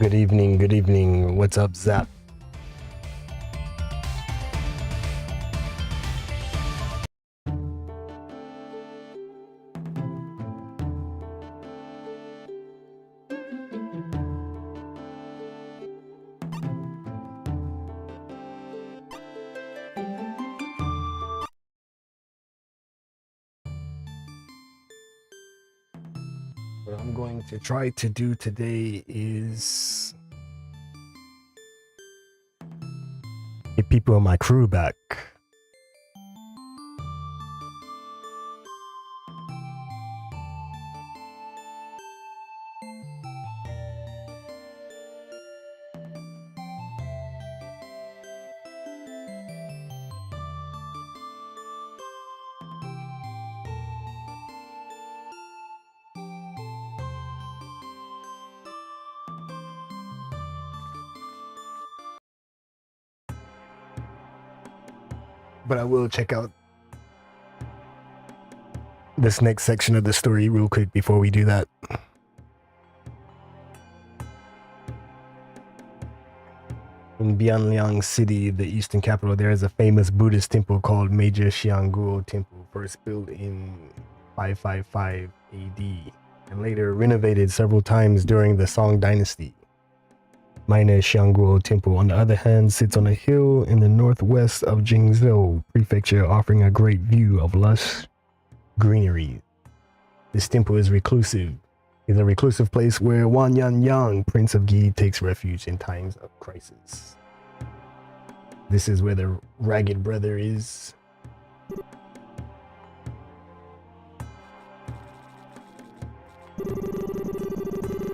Good evening, good evening. What's up, Zap? What I'm going to try to do today is get people in my crew back. But I will check out this next section of the story real quick before we do that. In Bianliang City, the eastern capital, there is a famous Buddhist temple called Major Xiang'guo Temple, first built in 555 AD and later renovated several times during the Song Dynasty. Minor Xiang'guo Temple, on the other hand, sits on a hill in the northwest of Jingzhou Prefecture, offering a great view of lush greenery. This temple is a reclusive place where Wanyan, Prince of Gi, takes refuge in times of crisis. This is where the Ragged Brother is.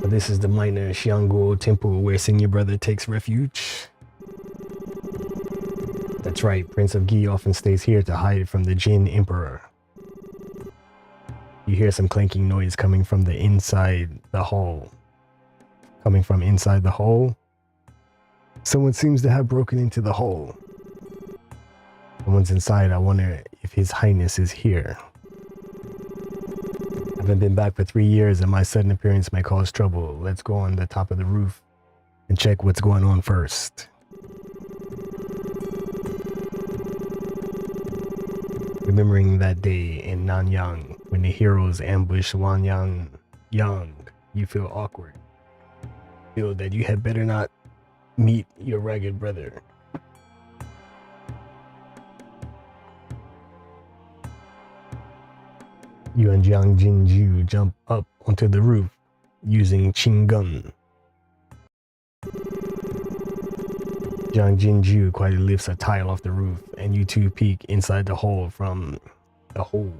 This is the minor Xiang'guo Temple where Senior Brother takes refuge. That's right, Prince of Gi often stays here to hide from the Jin Emperor. You hear some clanking noise coming from the inside the hall. Someone seems to have broken into the hall. Someone's inside. I wonder if His Highness is here. I haven't been back for 3 years and my sudden appearance may cause trouble. Let's go on the top of the roof and check what's going on first. Remembering that day in Nanyang when the heroes ambushed Wanyan, you feel awkward. Feel that you had better not meet your Ragged Brother. You and Jiang Jinju jump up onto the roof using Qinggun. Jiang Jinju quietly lifts a tile off the roof, and you two peek inside the hole from the hole.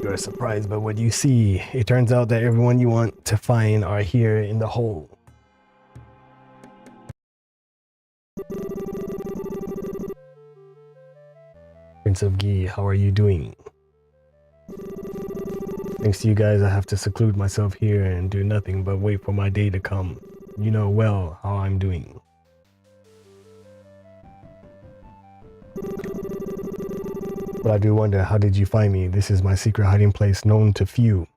You are surprised by what you see. It turns out that everyone you want to find are here in the hole. Prince of Gi, how are you doing? Thanks to you guys, I have to seclude myself here and do nothing but wait for my day to come. You know well how I'm doing. But I do wonder, how did you find me? This is my secret hiding place known to few.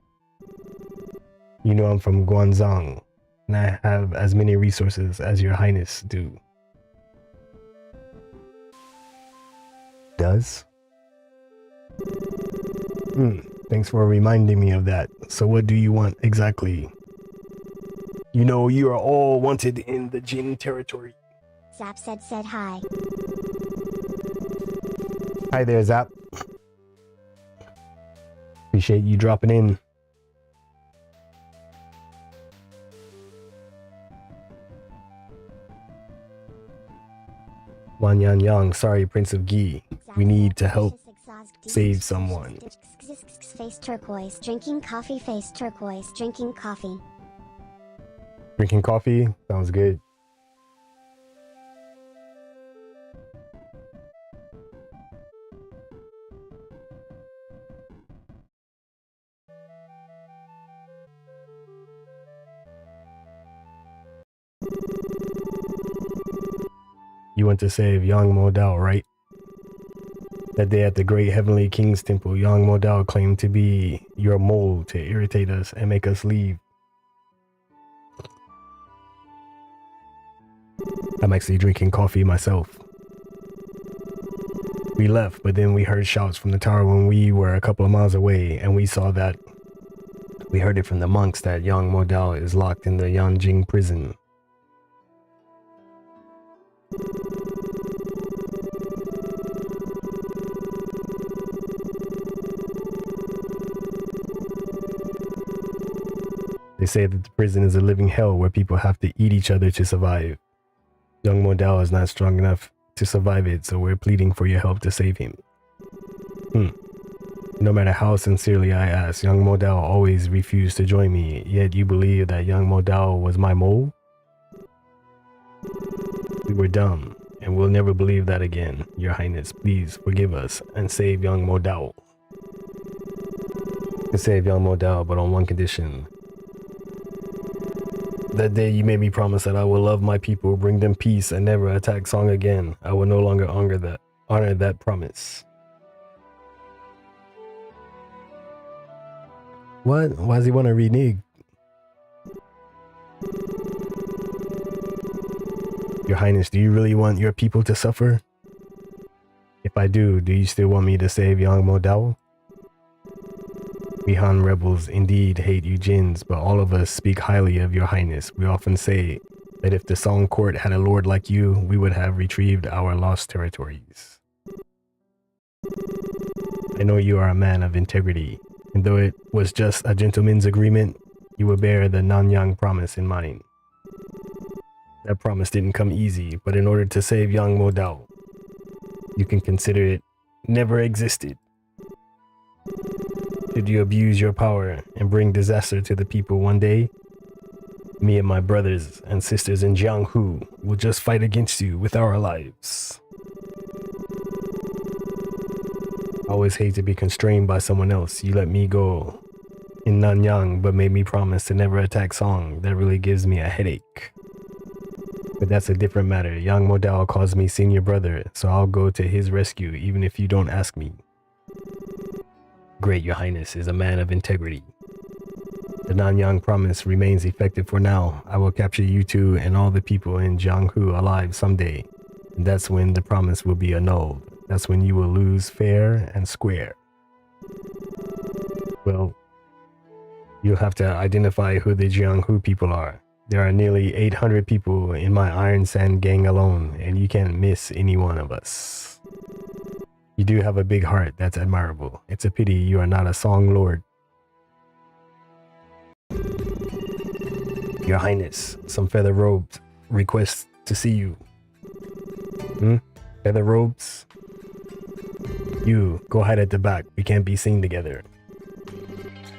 You know I'm from Guanzhong, and I have as many resources as your highness do. Does? Thanks for reminding me of that. So what do you want exactly? You know you are all wanted in the Jin territory. Zap said hi. Hi there, Zap. Appreciate you dropping in. Fan Yan Yang, sorry, Prince of Gi. We need to help save someone. Face turquoise. Drinking coffee. Face turquoise. Drinking coffee. Drinking coffee? Sounds good. You went to save Xiang'guo Dao, right? That day at the Great Heavenly King's Temple, Xiang'guo Dao claimed to be your mole to irritate us and make us leave. I'm actually drinking coffee myself. We left, but then we heard shouts from the tower when we were a couple of miles away, and we saw that. We heard it from the monks that Xiang'guo Dao is locked in the Yanjing prison. They say that the prison is a living hell where people have to eat each other to survive. Xiang'guo Dao is not strong enough to survive it, so we're pleading for your help to save him. No matter how sincerely I ask, Xiang'guo Dao always refused to join me, yet you believe that Xiang'guo Dao was my mole? We were dumb, and we'll never believe that again. Your Highness, please forgive us and save Xiang'guo Dao. You can save Xiang'guo Dao, but on one condition. That day you made me promise that I will love my people, bring them peace, and never attack Song again. I will no longer honor that promise. What? Why does he want to renege? Your Highness, do you really want your people to suffer? If I do you still want me to save Xiang'guo Dao? We Han rebels indeed hate you Jins, but all of us speak highly of your Highness. We often say that if the Song court had a lord like you, we would have retrieved our lost territories. I know you are a man of integrity, and though it was just a gentleman's agreement, you will bear the Nanyang promise in mind. That promise didn't come easy, but in order to save Xiang'guo Dao, you can consider it never existed. Should you abuse your power and bring disaster to the people one day, me and my brothers and sisters in Jianghu will just fight against you with our lives. I always hate to be constrained by someone else. You let me go in Nanyang, but made me promise to never attack Song. That really gives me a headache. But that's a different matter. Xiang'guo Dao calls me senior brother, so I'll go to his rescue even if you don't ask me. Great, Your Highness is a man of integrity. The Nanyang promise remains effective for now. I will capture you two and all the people in Jianghu alive someday. And that's when the promise will be annulled. That's when you will lose fair and square. Well, you'll have to identify who the Jianghu people are. There are nearly 800 people in my Iron Sand gang alone, and you can't miss any one of us. You do have a big heart, that's admirable. It's a pity you are not a Song Lord. Your Highness, some feather robes request to see you. Feather robes? You, go hide at the back. We can't be seen together.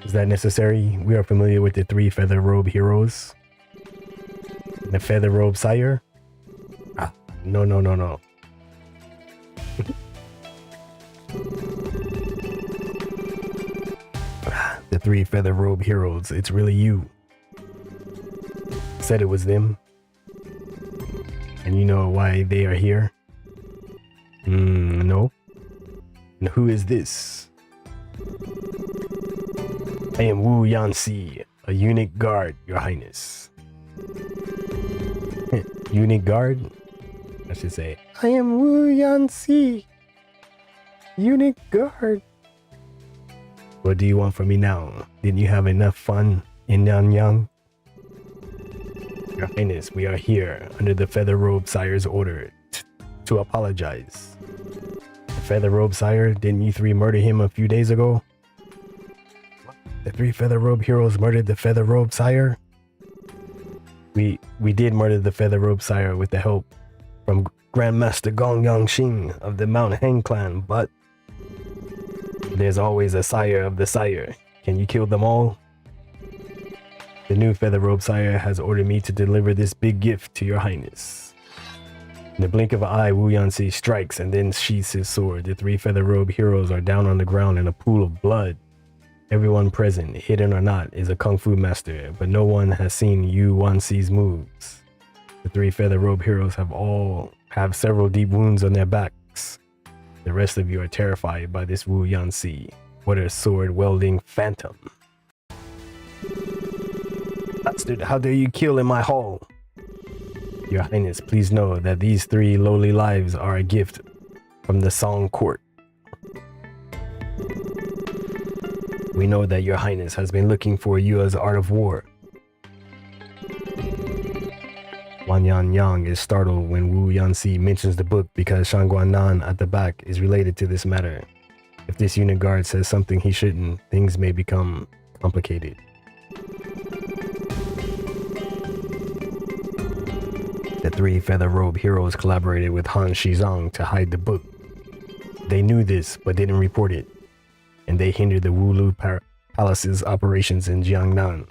Is that necessary? We are familiar with the 3 feather robe heroes. The feather robe sire? No. The 3 feather robe heroes, it's really you. Said it was them. And you know why they are here? No. And who is this? I am Wu Yanxi, a unique guard, Your Highness. Unique guard? I should say, I am Wu Yanxi, unique guard. What do you want from me now? Didn't you have enough fun in Nanyang? Your Highness, we are here under the Feather Robe Sire's order to apologize. The Feather Robe Sire, didn't you 3 murder him a few days ago? The 3 Feather Robe heroes murdered the Feather Robe Sire? We did murder the Feather Robe Sire with the help from Grandmaster Gong Yangxing of the Mount Heng clan, but there's always a sire of the sire. Can you kill them all? The new Feather Robe Sire has ordered me to deliver this big gift to your highness. In the blink of an eye, Wu Yanxi strikes and then sheaths his sword. The 3 Feather Robe heroes are down on the ground in a pool of blood. Everyone present, hidden or not, is a kung fu master, but no one has seen Yu Wanxi's moves. The 3 Feather Robe heroes have several deep wounds on their backs. The rest of you are terrified by this Wu Yanxi. What a sword-wielding phantom. Bastard, how dare you kill in my hall? Your Highness, please know that these 3 lowly lives are a gift from the Song Court. We know that your Highness has been looking for Yua's art of war. Wan Yan Yang is startled when Wu Yanxi mentions the book because Xiang'guo Nan at the back is related to this matter. If this unit guard says something he shouldn't, things may become complicated. The 3 Feather Robe heroes collaborated with Han Shizong to hide the book. They knew this but didn't report it, and they hindered the Wulu Palace's operations in Jiangnan,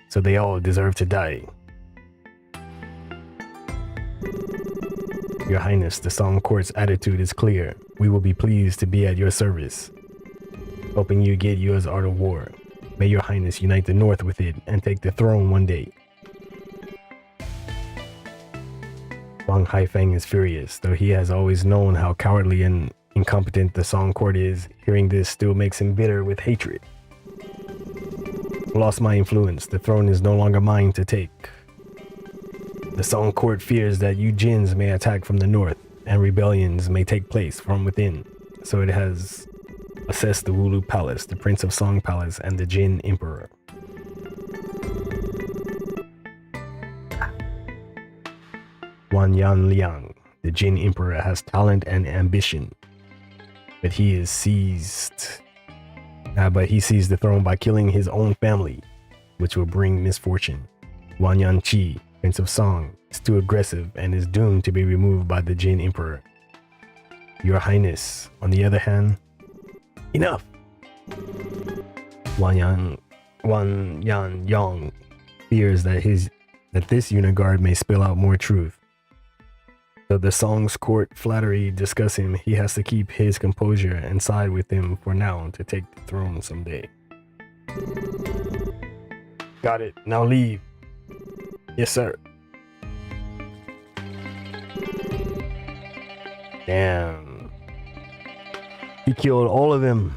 so they all deserve to die. Your Highness, the Song Court's attitude is clear. We will be pleased to be at your service, helping you get Yua's art of war. May your Highness unite the North with it and take the throne one day. Wang Haifeng is furious, though he has always known how cowardly and incompetent the Song Court is. Hearing this still makes him bitter with hatred. Lost my influence. The throne is no longer mine to take. The Song Court fears that you Jins may attack from the north, and rebellions may take place from within, so it has assessed the Wulu Palace, the Prince of Song Palace, and the Jin Emperor. Wan Yan Liang, the Jin Emperor, has talent and ambition, but he seized the throne by killing his own family, which will bring misfortune. Wan Yan Qi, Prince of Song, is too aggressive and is doomed to be removed by the Jin Emperor. Your Highness, on the other hand, enough! Wan Yan Yang fears that this unit guard may spill out more truth. Though the Song's court flattery discuss him, he has to keep his composure and side with him for now to take the throne someday. Got it. Now leave. Yes, sir. Damn. He killed all of them.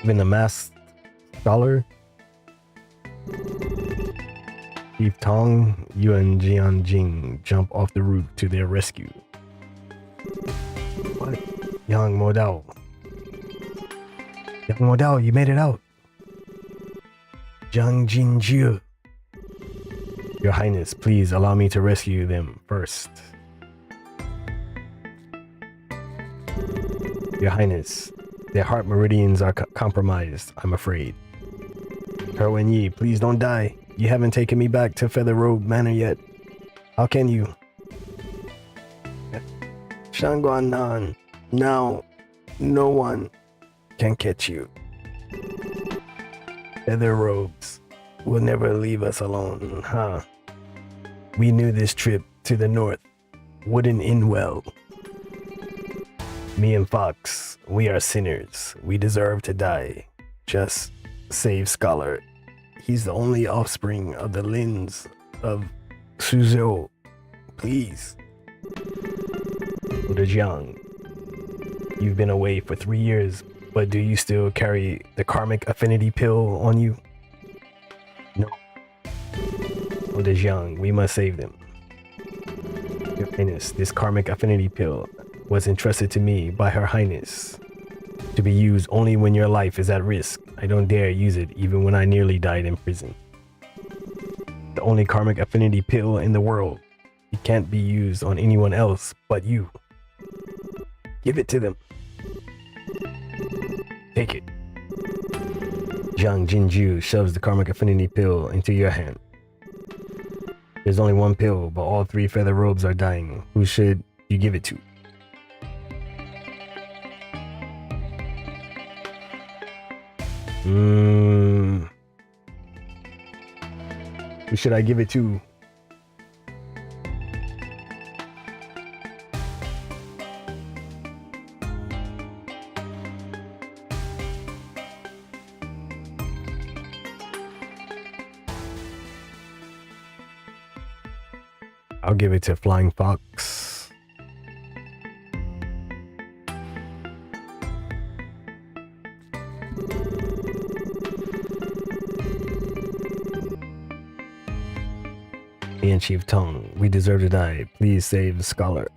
Even the masked scholar. Chief Tong, Yuan Jianjing jump off the roof to their rescue. What? Yang Modao. Yang Modao, you made it out. Zhang Jinjiu. Your Highness, please allow me to rescue them first. Your Highness, their heart meridians are compromised, I'm afraid. He Wen Yi, please don't die. You haven't taken me back to Feather Robe Manor yet. How can you? Xiang'guo Nan, now no one can catch you. Feather Robes will never leave us alone, huh? We knew this trip to the north wouldn't end well. Me and Fox, we are sinners. We deserve to die. Just save Scholar. He's the only offspring of the lins of Suzhou. Please. Buddha Jiang, you've been away for 3 years, but do you still carry the karmic affinity pill on you? No. Buddha Jiang, we must save them. Your Highness, this karmic affinity pill was entrusted to me by Her Highness to be used only when your life is at risk. I don't dare use it even when I nearly died in prison. The only karmic affinity pill in the world. It can't be used on anyone else but you. Give it to them. Take it. Zhang Jinju shoves the karmic affinity pill into your hand. There's only one pill, but all three feather robes are dying. Who should you give it to? Who should I give it to? I'll give it to Flying Fox. Me and Chief Tongue, we deserve to die. Please save the scholar.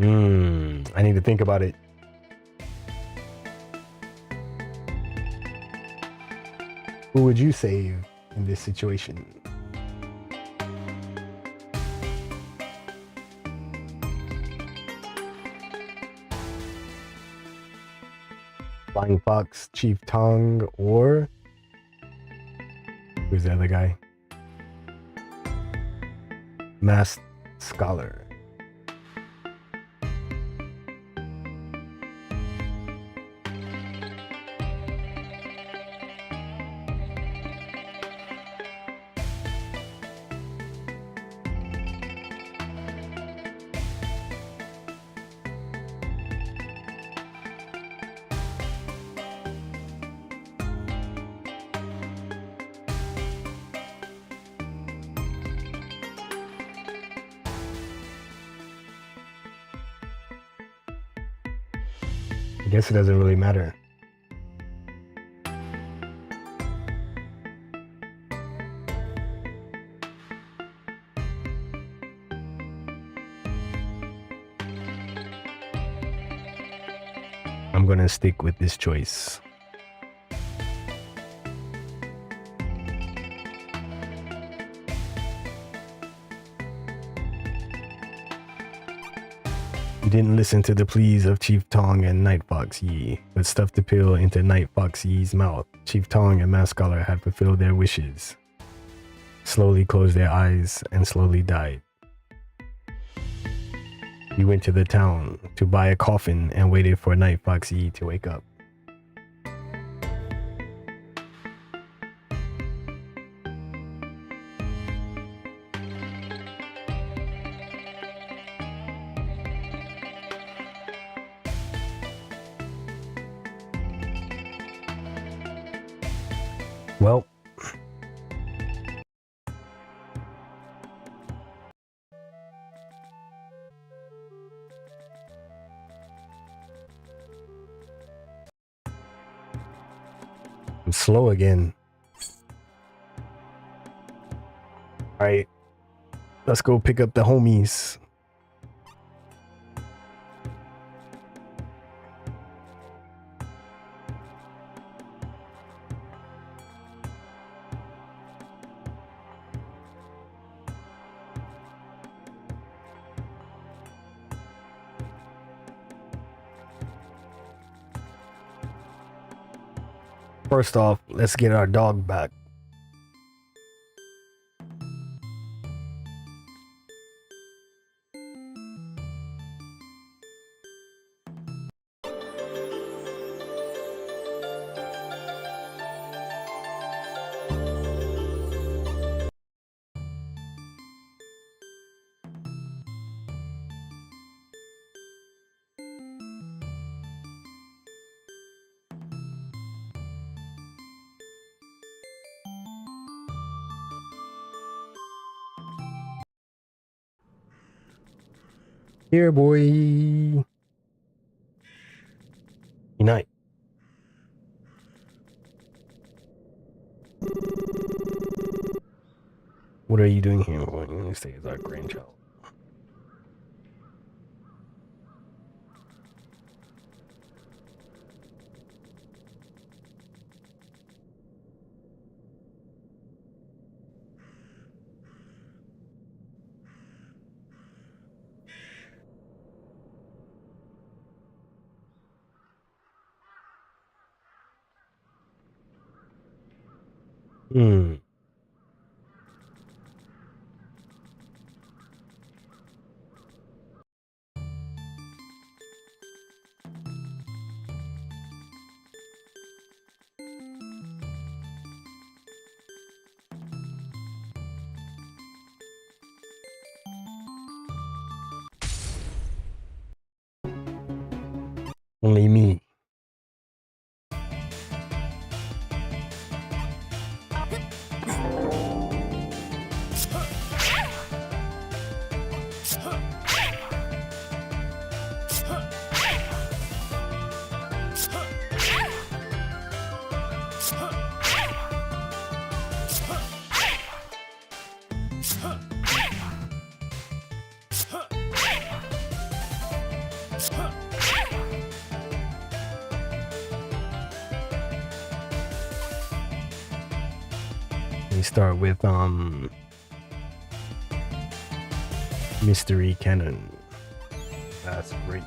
I need to think about it. Who would you save in this situation? Flying Fox, Chief Tongue, or who's the other guy? Masked Scholar. I guess it doesn't really matter. I'm gonna stick with this choice. You didn't listen to the pleas of Chief Tong and Night Fox Yi, but stuffed the pill into Night Fox Yi's mouth. Chief Tong and Masked Scholar had fulfilled their wishes, slowly closed their eyes, and slowly died. We went to the town to buy a coffin and waited for Night Fox Yi to wake up. Well, I'm slow again. Alright, let's go pick up the homies. First off, let's get our dog back. Here, boy. Unite. What are you doing here? Boy? You stay as our grandchild. Hmm. Only me. We start with mystery cannon. That's great.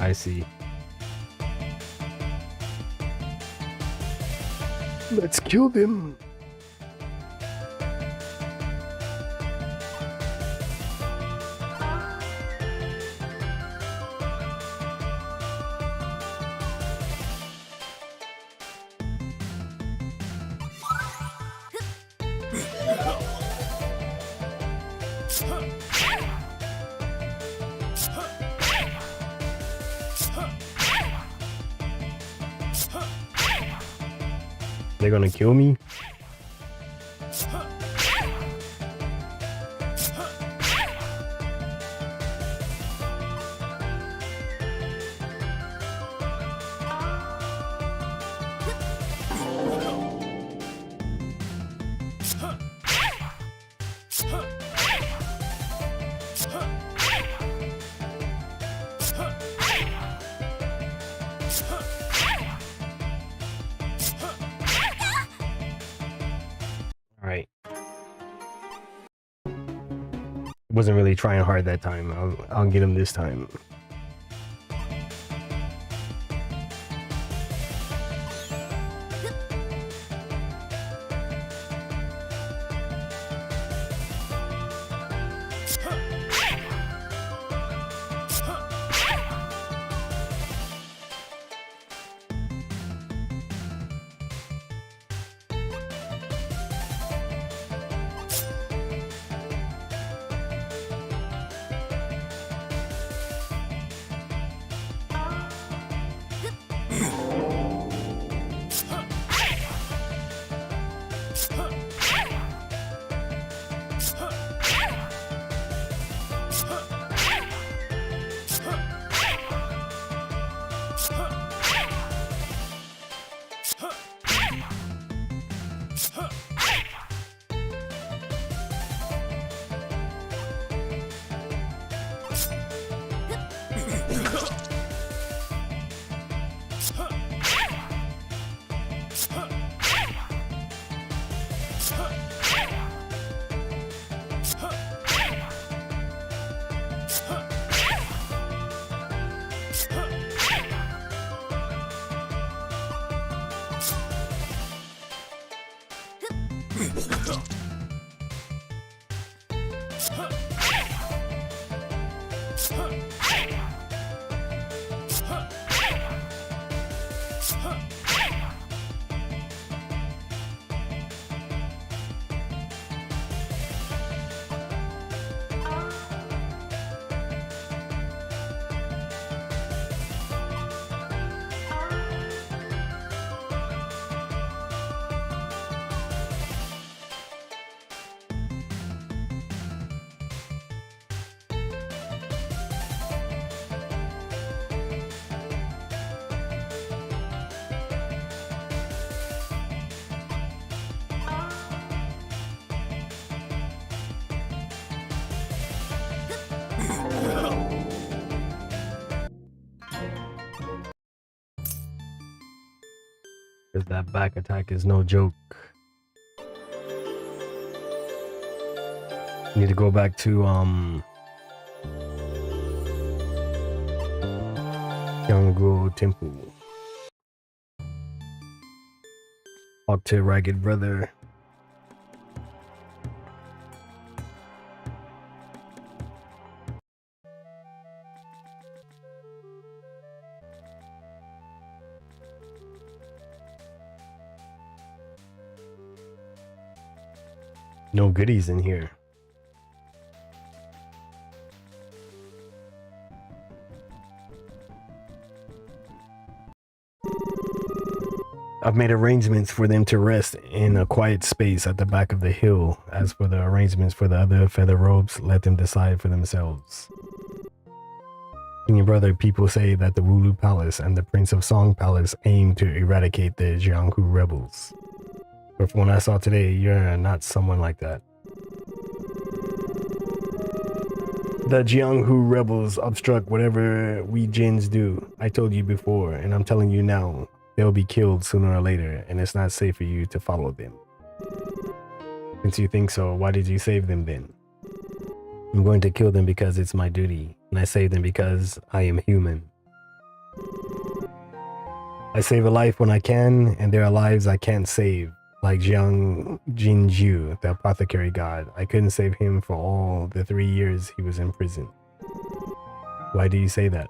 I see. Let's kill them. They're gonna kill me? Alright. Wasn't really trying hard that time. I'll get him this time. Because that back attack is no joke. Need to go back to Xiang'guo Temple. Talk to Ragged Brother. No goodies in here. I've made arrangements for them to rest in a quiet space at the back of the hill. As for the arrangements for the other feather robes, let them decide for themselves. King and brother, people say that the Wulu Palace and the Prince of Song Palace aim to eradicate the Jianghu rebels. But from what I saw today, you're not someone like that. The Jianghu rebels obstruct whatever we Jins do. I told you before, and I'm telling you now, they'll be killed sooner or later, and it's not safe for you to follow them. Since you think so, why did you save them then? I'm going to kill them because it's my duty, and I save them because I am human. I save a life when I can, and there are lives I can't save. Like Jianghu, the apothecary god. I couldn't save him for all the 3 years he was in prison. Why do you say that?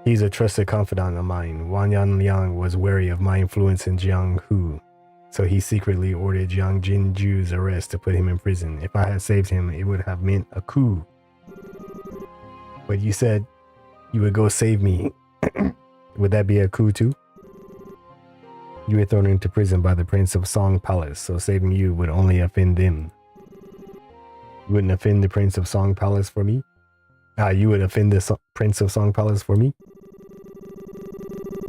He's a trusted confidant of mine. Wang Yanliang was wary of my influence in Jianghu, so he secretly ordered Jiang Jinju's arrest to put him in prison. If I had saved him, it would have meant a coup. But you said you would go save me. Would that be a coup too? You were thrown into prison by the Prince of Song Palace, so saving you would only offend them. You wouldn't offend the Prince of Song Palace for me? You would offend the Prince of Song Palace for me?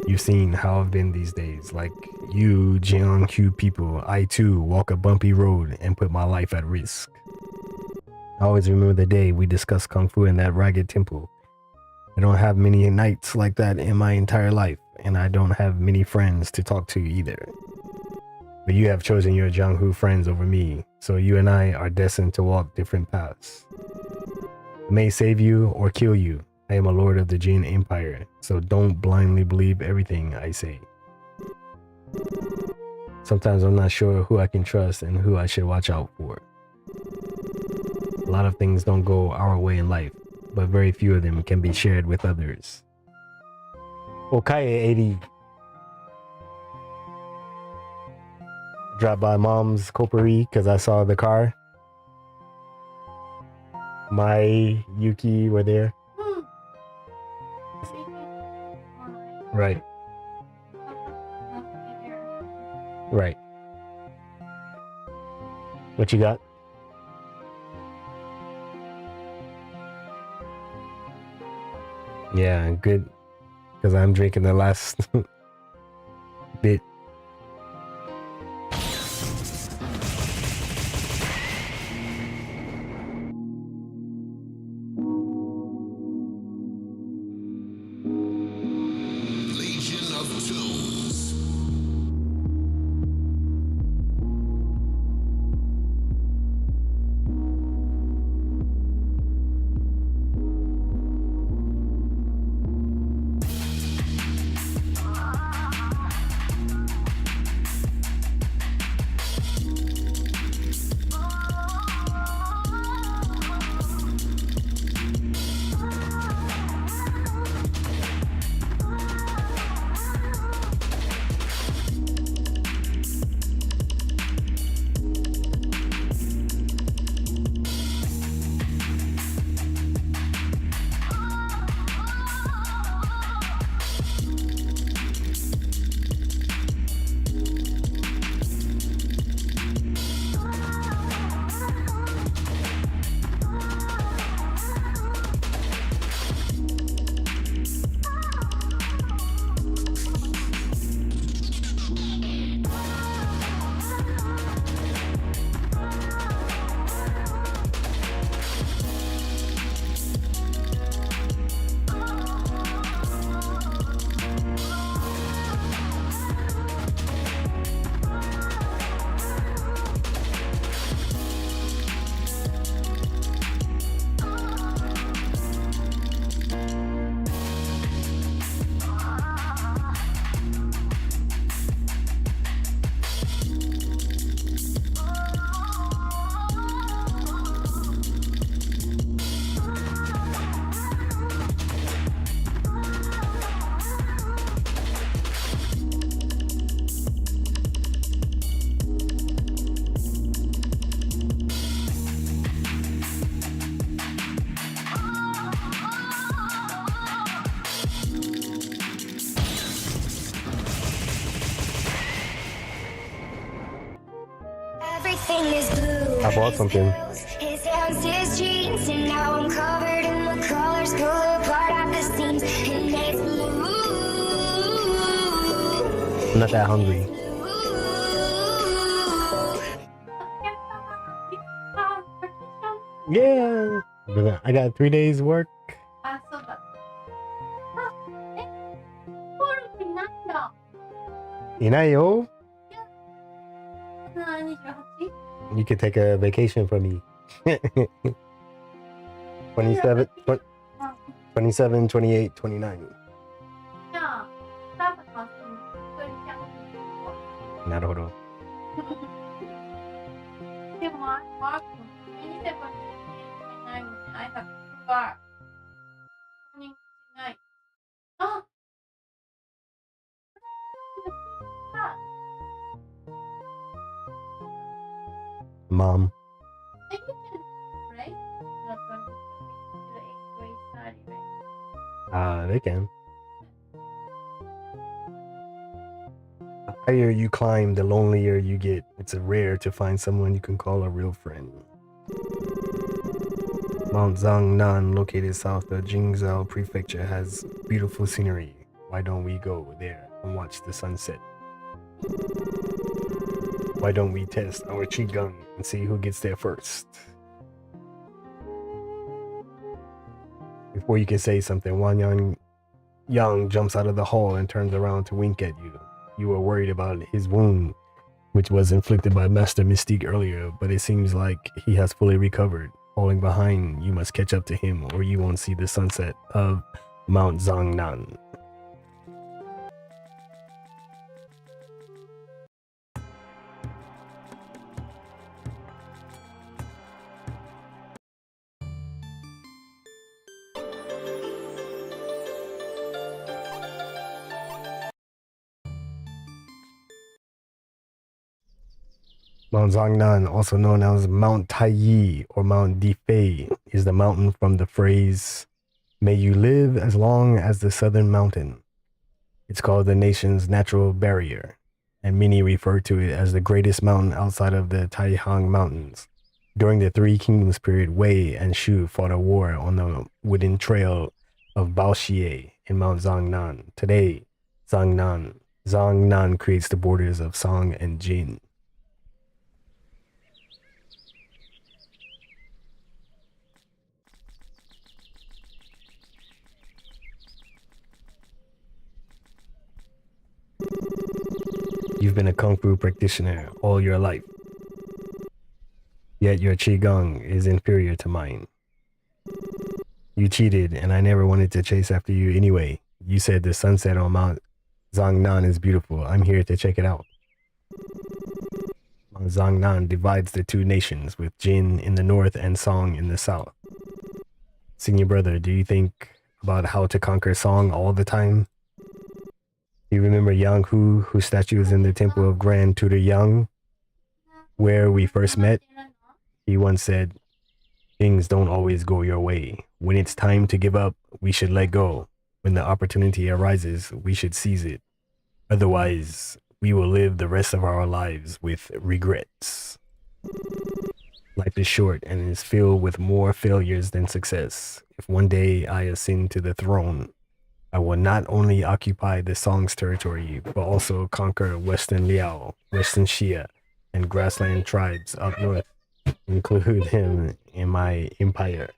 You've seen how I've been these days. Like you Jianghu people, I too walk a bumpy road and put my life at risk. I always remember the day we discussed Kung Fu in that ragged temple. I don't have many nights like that in my entire life, and I don't have many friends to talk to either. But you have chosen your Jianghu friends over me, so you and I are destined to walk different paths. I may save you or kill you. I am a lord of the Jin Empire, so don't blindly believe everything I say. Sometimes I'm not sure who I can trust and who I should watch out for. A lot of things don't go our way in life, but very few of them can be shared with others. Okaye 80. Dropped by mom's Kopari because I saw the car. My Yuki were there. Right. Right. What you got? Yeah, good. Because I'm drinking the last bit. Legion of Tools. everything is blue. I bought something. His hands, his jeans, and now I'm covered in the colors, pull apart at the seams, and it's blue. I'm not that hungry. Yeah. I got 3 days work. あ、そうだ。あ、登録いないんだ。いないよ. 28? You could take a vacation from me. 27, 27, 28, 29. じゃあ、スタートからするの一人じゃん。なるほど。でも、マークの27にI have bar. Morning tonight. あMom. I think it's right? Not going to the 8th grade study, right? They can. The higher you climb, the lonelier you get. It's rare to find someone you can call a real friend. Mount Xiang'nan, located south of Jingzhou Prefecture, has beautiful scenery. Why don't we go there and watch the sunset? Why don't we test our qigong and see who gets there first? Before you can say something, Wang Yang jumps out of the hall and turns around to wink at you. You were worried about his wound, which was inflicted by Master Mystique earlier, but it seems like he has fully recovered. Falling behind, you must catch up to him or you won't see the sunset of Mount Xiang'nan. Mount Xiang'nan, also known as Mount Taiyi or Mount Difei, is the mountain from the phrase, "May you live as long as the southern mountain." It's called the nation's natural barrier, and many refer to it as the greatest mountain outside of the Taihang Mountains. During the Three Kingdoms period, Wei and Shu fought a war on the wooden trail of Baoxie in Mount Xiang'nan. Today, Xiang'nan creates the borders of Song and Jin. You've been a Kung Fu practitioner all your life, yet your Qigong is inferior to mine. You cheated, and I never wanted to chase after you anyway. You said the sunset on Mount Xiang'nan is beautiful. I'm here to check it out. Mount Xiang'nan divides the two nations, with Jin in the north and Song in the south. Senior brother, do you think about how to conquer Song all the time? Do you remember Jianghu, whose statue is in the temple of Grand Tutor Yang, where we first met? He once said, "Things don't always go your way. When it's time to give up, we should let go. When the opportunity arises, we should seize it. Otherwise, we will live the rest of our lives with regrets." Life is short and is filled with more failures than success. If one day I ascend to the throne, I will not only occupy the Song's territory, but also conquer Western Liao, Western Xia, and grassland tribes up north, include him in my empire.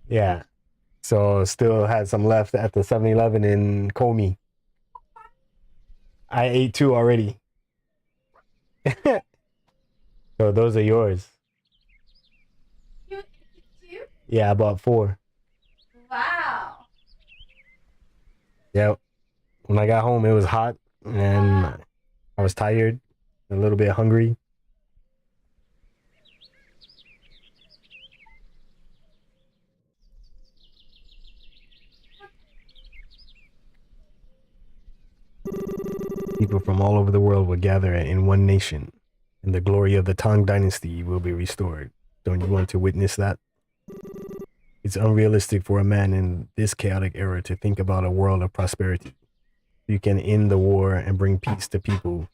Yeah, so still had some left at the 7-Eleven in Komi. I ate 2 already. So those are yours. You too? Yeah, I bought 4. Wow. Yep. When I got home, it was hot and I was tired, a little bit hungry. People from all over the world will gather in one nation, and the glory of the Tang Dynasty will be restored. Don't you want to witness that? It's unrealistic for a man in this chaotic era to think about a world of prosperity. You can end the war and bring peace to people.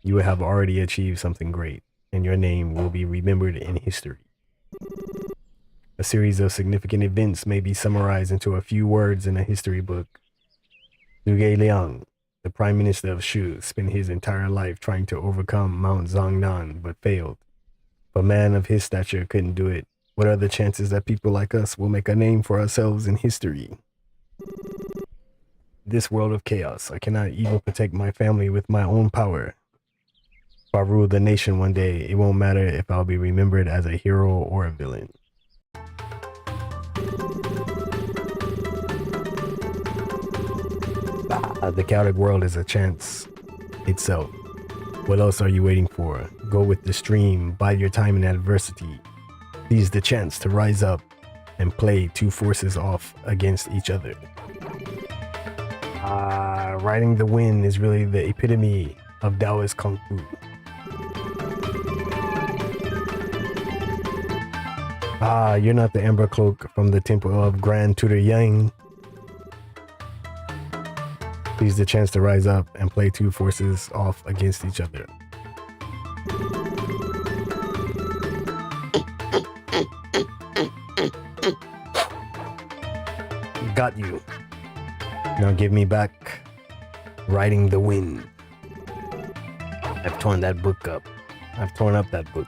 you will have already achieved something great, and your name will be remembered in history. A series of significant events may be summarized into a few words in a history book. Zhuge Liang, the Prime Minister of Shu, spent his entire life trying to overcome Mount Zhangnan but failed. If a man of his stature couldn't do it, what are the chances that people like us will make a name for ourselves in history? This world of chaos, I cannot even protect my family with my own power. If I rule the nation one day, it won't matter if I'll be remembered as a hero or a villain. The chaotic world is a chance itself. What else are you waiting for? Go with the stream, bide your time in adversity. Seize the chance to rise up and play two forces off against each other. Riding the wind is really the epitome of Taoist Kung Fu. You're not the Amber Cloak from the Temple of Grand Tutor Yang. Seize the chance to rise up and play two forces off against each other. Got you. Now give me back Riding the Wind. I've torn that book up. I've torn up that book.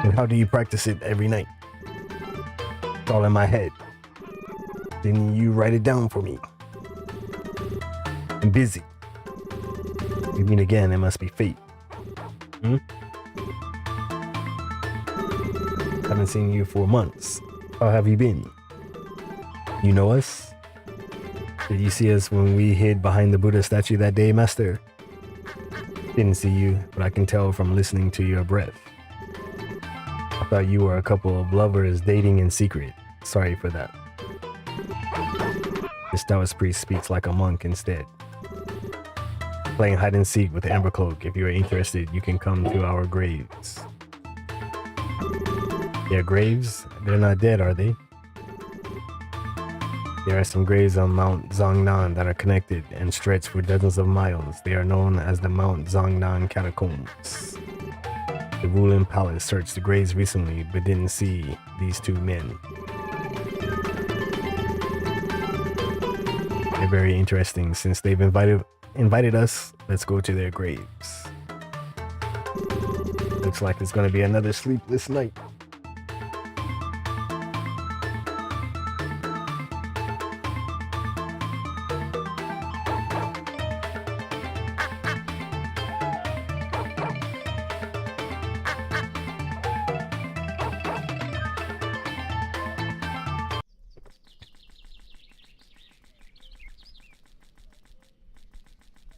And how do you practice it every night? It's all in my head. Didn't you write it down for me? I'm busy. We meet again, it must be fate. Haven't seen you for months. How have you been? You know us? Did you see us when we hid behind the Buddha statue that day, Master? Didn't see you, but I can tell from listening to your breath. I thought you were a couple of lovers dating in secret. Sorry for that. This Taoist priest speaks like a monk instead. Playing hide and seek with the Amber Cloak. If you are interested, you can come to our graves. Their graves? They're not dead, are they? There are some graves on Mount Zhangnan that are connected and stretch for dozens of miles. They are known as the Mount Zhangnan Catacombs. The ruling palace searched the graves recently but didn't see these two men. They're very interesting. Since they've invited us, let's go to their graves. Looks like it's gonna be another sleepless night.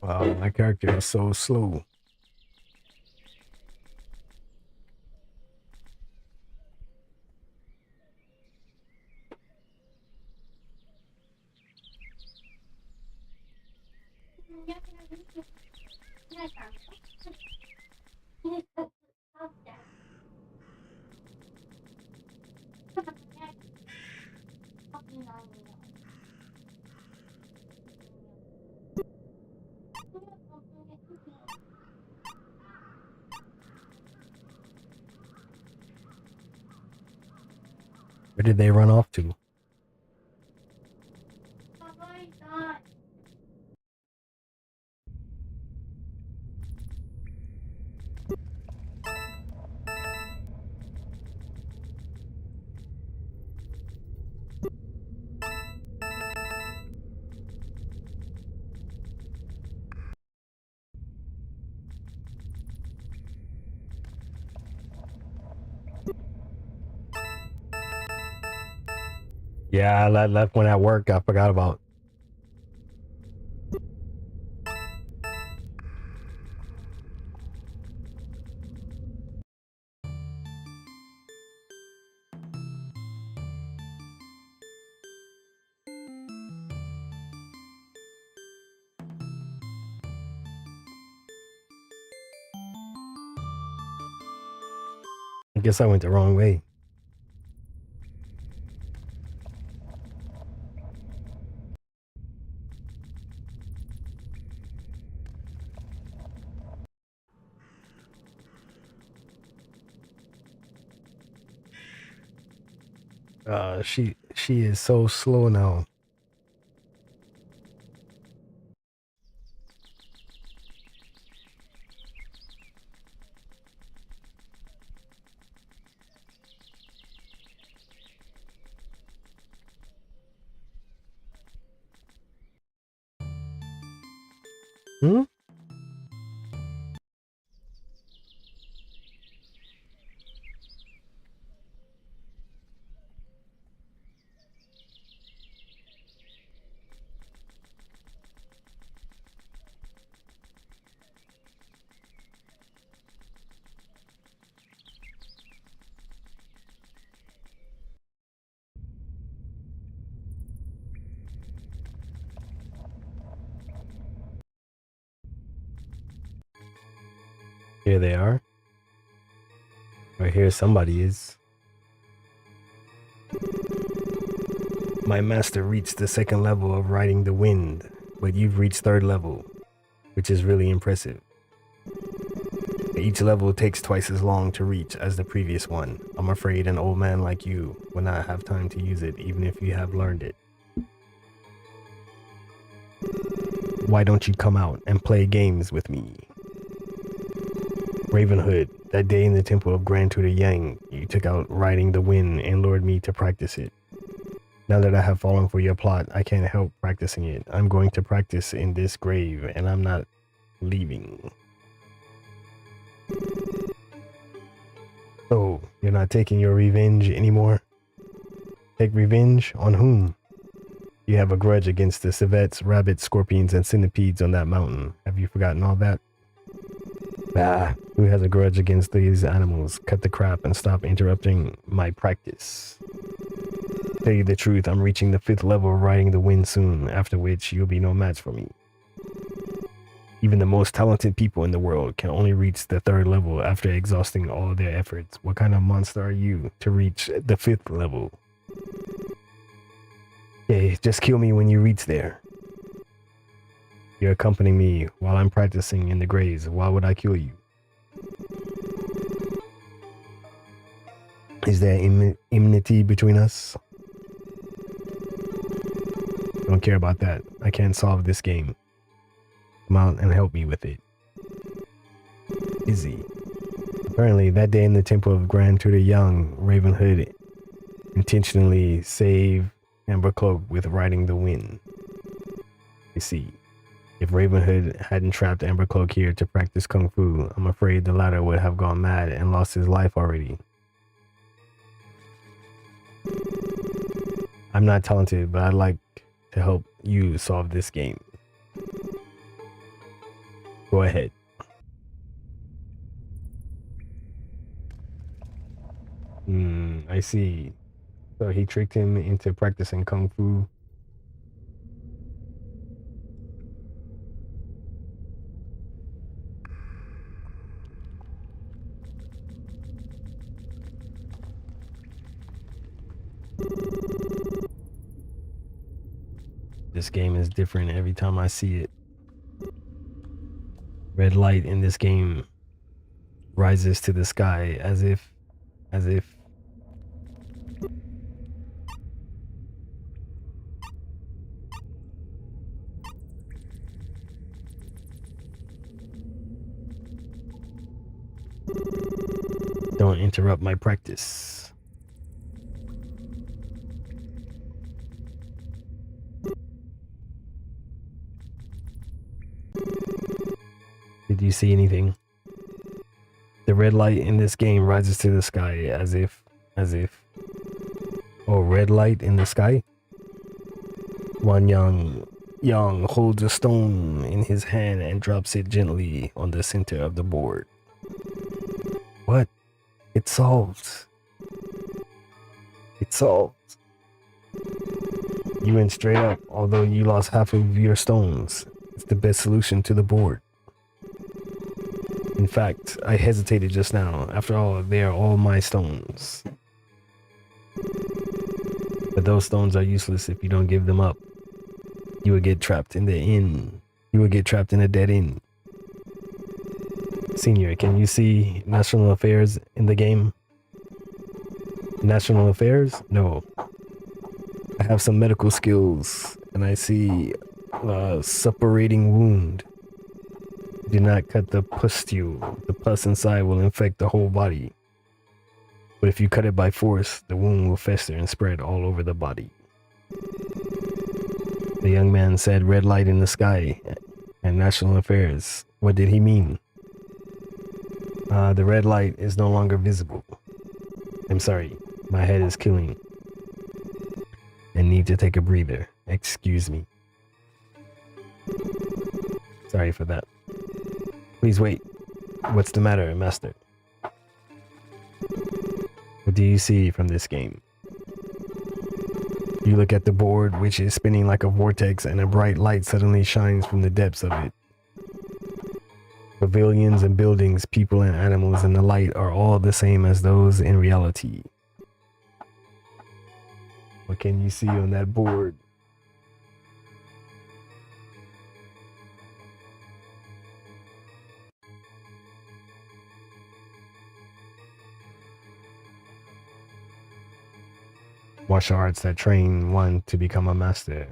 Wow, my character is so slow. Where did they run off to? Yeah, I left when at work. I forgot about. I guess I went the wrong way. She is so slow now. Hmm? Here they are. Or here somebody is. My master reached the second level of riding the wind, but you've reached third level, which is really impressive. Each level takes twice as long to reach as the previous one. I'm afraid an old man like you will not have time to use it even if you have learned it. Why don't you come out and play games with me? Ravenhood, that day in the temple of Grand Tutor Yang, you took out riding the wind and lured me to practice it. Now that I have fallen for your plot, I can't help practicing it. I'm going to practice in this grave and I'm not leaving. So, you're not taking your revenge anymore? Take revenge on whom? You have a grudge against the civets, rabbits, scorpions, and centipedes on that mountain. Have you forgotten all that? Ah, who has a grudge against these animals? Cut the crap and stop interrupting my practice. Tell you the truth, I'm reaching the 5th level of riding the wind soon, after which you'll be no match for me. Even the most talented people in the world can only reach the 3rd level after exhausting all their efforts. What kind of monster are you to reach the 5th level? Okay, just kill me when you reach there. You're accompanying me while I'm practicing in the graves. Why would I kill you? Is there enmity between us? Don't care about that. I can't solve this game. Come out and help me with it. Izzy. Apparently, that day in the temple of Grand Tutor Yang, Ravenhood intentionally saved Amber Cloak with riding the wind. You see, if Ravenhood hadn't trapped Amber Cloak here to practice Kung Fu, I'm afraid the latter would have gone mad and lost his life already. I'm not talented, but I'd like to help you solve this game. Go ahead. I see. So he tricked him into practicing Kung Fu. This game is different every time I see it. Red light in this game rises to the sky as if don't interrupt my practice. Did you see anything? The red light in this game rises to the sky as if oh, red light in the sky? Yang holds a stone in his hand and drops it gently on the center of the board. What? It's solved. It's solved. You went straight up, although you lost half of your stones. It's the best solution to the board. In fact, I hesitated just now. After all, they are all my stones. But those stones are useless if you don't give them up. You will get trapped in the inn. You will get trapped in a dead end. Senior, can you see National Affairs in the game? National Affairs? No. have some medical skills, and I see a suppurating wound. Do not cut the pustule. The pus inside will infect the whole body. But if you cut it by force, the wound will fester and spread all over the body. The young man said red light in the sky and national affairs. What did he mean? The red light is no longer visible. I'm sorry, my head is killing. And need to take a breather. Excuse me. Sorry for that. Please wait. What's the matter, master? What do you see from this game? You look at the board, which is spinning like a vortex, and a bright light suddenly shines from the depths of it. Pavilions and buildings, people and animals in the light are all the same as those in reality. What can you see on that board? Martial arts that train one to become a master.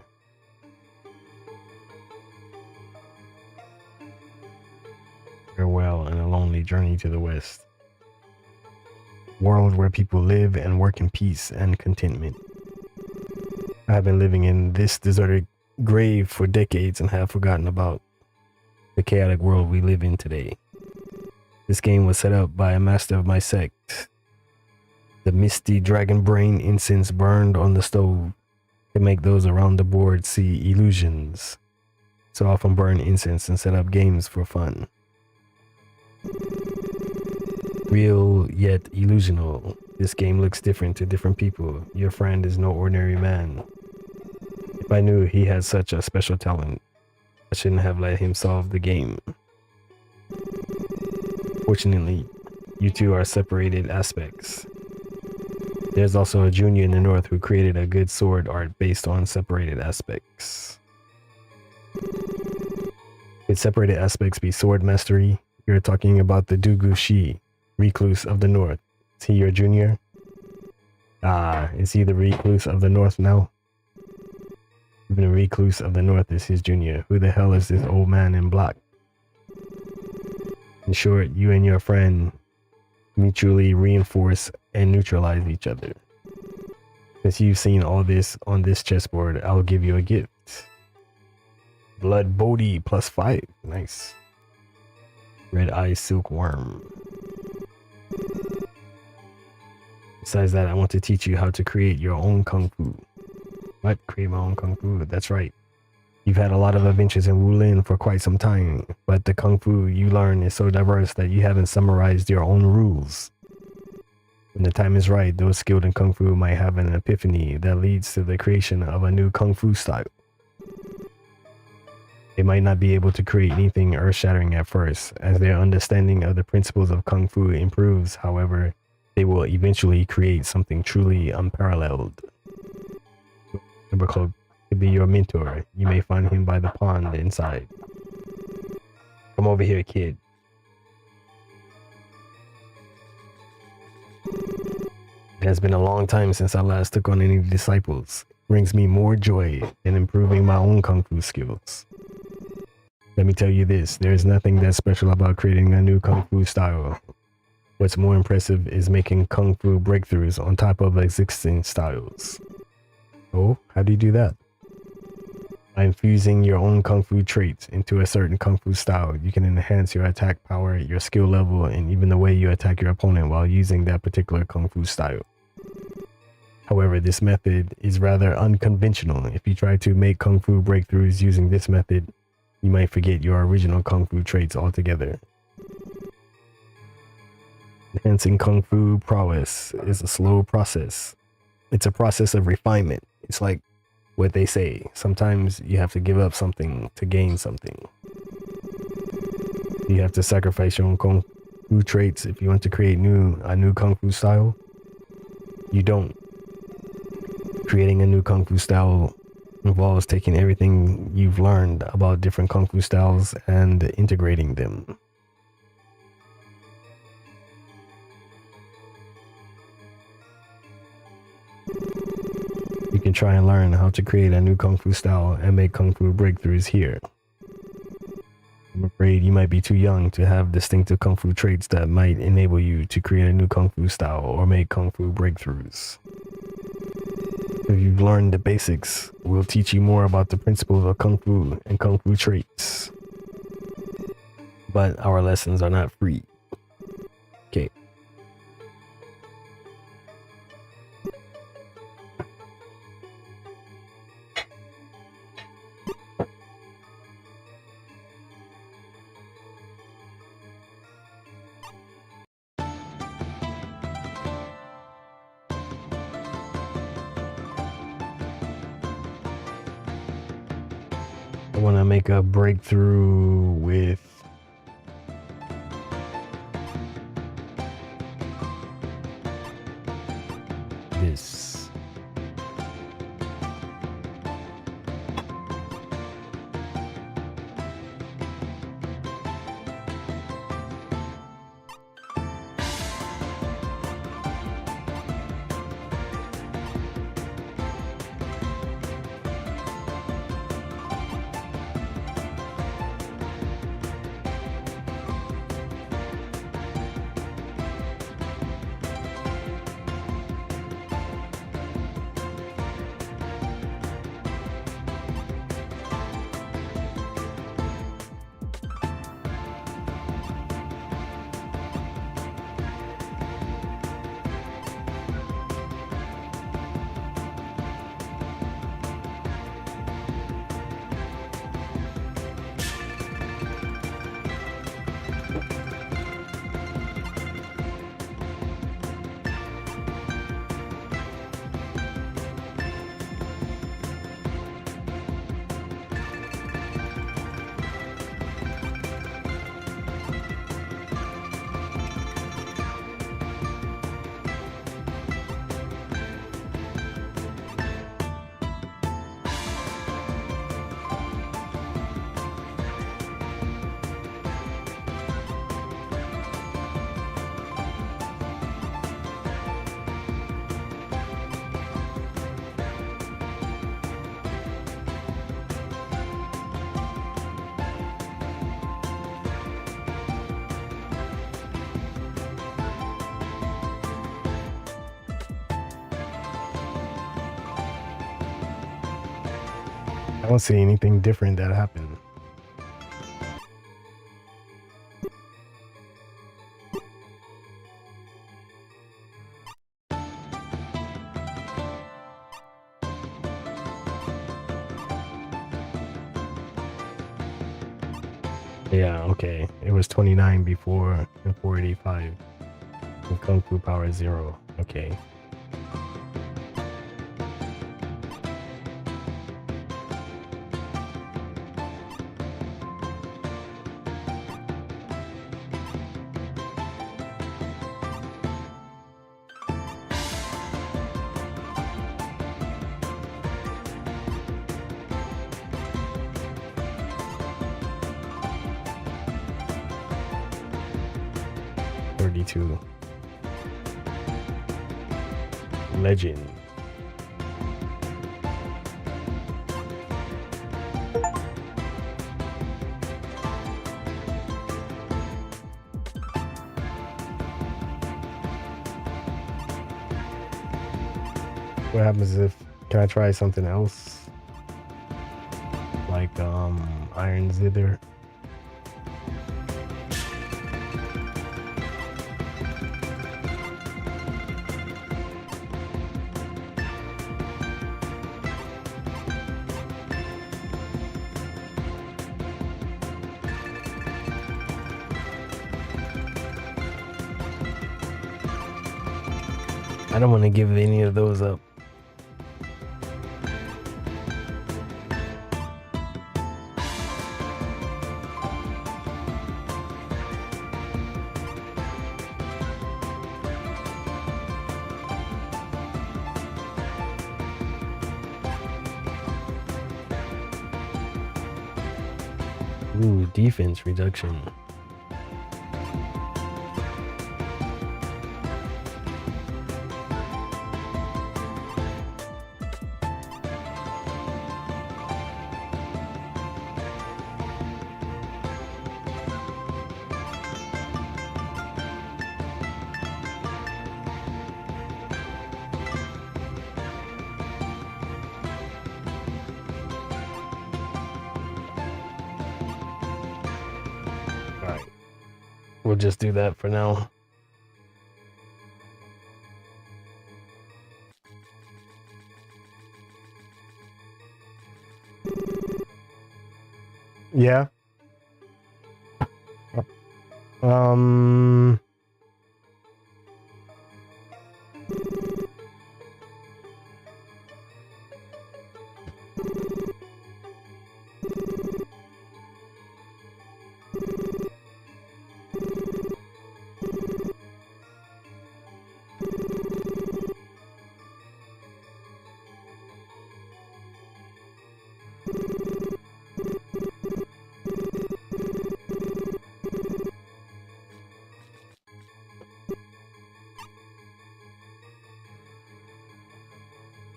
Farewell and a lonely journey to the west. World where people live and work in peace and contentment. I have been living in this deserted grave for decades and have forgotten about the chaotic world we live in today. This game was set up by a master of my sect. The misty dragon brain incense burned on the stove to make those around the board see illusions. So often burn incense and set up games for fun. Real yet illusional. This game looks different to different people. Your friend is no ordinary man. If I knew he had such a special talent, I shouldn't have let him solve the game. Fortunately, you two are separated aspects. There's also a junior in the north who created a good sword art based on separated aspects. Could separated aspects be sword mastery? You're talking about the Dugu Shi, recluse of the north. Is he your junior? Is he the recluse of the north now? Even the recluse of the north is his junior. Who the hell is this old man in black? In short, you and your friend mutually reinforce and neutralize each other. Since you've seen all this on this chessboard, I'll give you a gift. Blood Bodhi +5. Nice. Red Eye Silkworm. Besides that, I want to teach you how to create your own Kung Fu. What? Create my own Kung Fu? That's right. You've had a lot of adventures in Wulin for quite some time, but the Kung Fu you learn is so diverse that you haven't summarized your own rules. When the time is right, those skilled in Kung Fu might have an epiphany that leads to the creation of a new Kung Fu style. They might not be able to create anything earth-shattering at first, as their understanding of the principles of Kung Fu improves. However, they will eventually create something truly unparalleled. Number Club could be your mentor. You may find him by the pond inside. Come over here, kid. It has been a long time since I last took on any disciples. It brings me more joy than improving my own Kung Fu skills. Let me tell you this, there is nothing that special about creating a new Kung Fu style. What's more impressive is making Kung Fu breakthroughs on top of existing styles. Oh, how do you do that? By infusing your own Kung Fu traits into a certain Kung Fu style, you can enhance your attack power, your skill level, and even the way you attack your opponent while using that particular Kung Fu style. However, this method is rather unconventional. If you try to make Kung Fu breakthroughs using this method, you might forget your original Kung Fu traits altogether. Enhancing Kung Fu prowess is a slow process. It's a process of refinement. It's like what they say. Sometimes you have to give up something to gain something. You have to sacrifice your own Kung Fu traits if you want to create a new Kung Fu style. You don't. Creating a new Kung Fu style involves taking everything you've learned about different Kung Fu styles and integrating them. You can try and learn how to create a new kung fu style and make kung fu breakthroughs here. I'm afraid you might be too young to have distinctive kung fu traits that might enable you to create a new kung fu style or make kung fu breakthroughs. If you've learned the basics, we'll teach you more about the principles of kung fu and kung fu traits. But our lessons are not free. Okay. I want to make a breakthrough with this. I don't see anything different that happened. Yeah, okay. It was 29 before and 485. And Kung Fu Power 0. Okay. Legend. What happens if, can I try something else? Like Iron Zither? I don't want to give any of those up. Ooh, defense reduction. Alright. We'll just do that for now. Yeah. Um.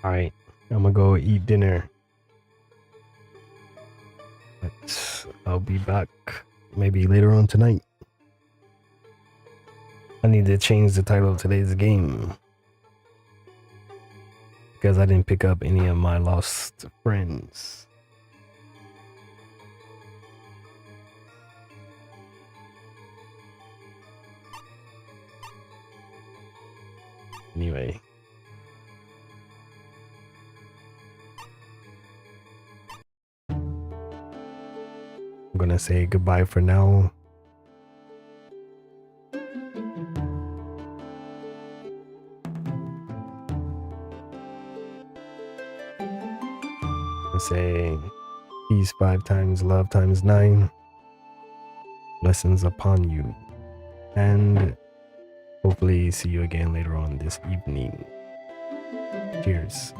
All right, I'm gonna go eat dinner. But I'll be back maybe later on tonight. I need to change the title of today's game because I didn't pick up any of my lost friends. Anyway. I'm gonna say goodbye for now. And say peace 5 times, love times 9. Blessings upon you. And hopefully see you again later on this evening. Cheers.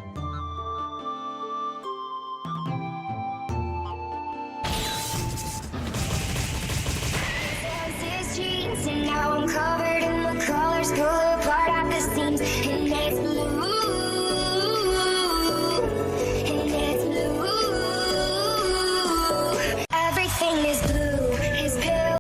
And now I'm covered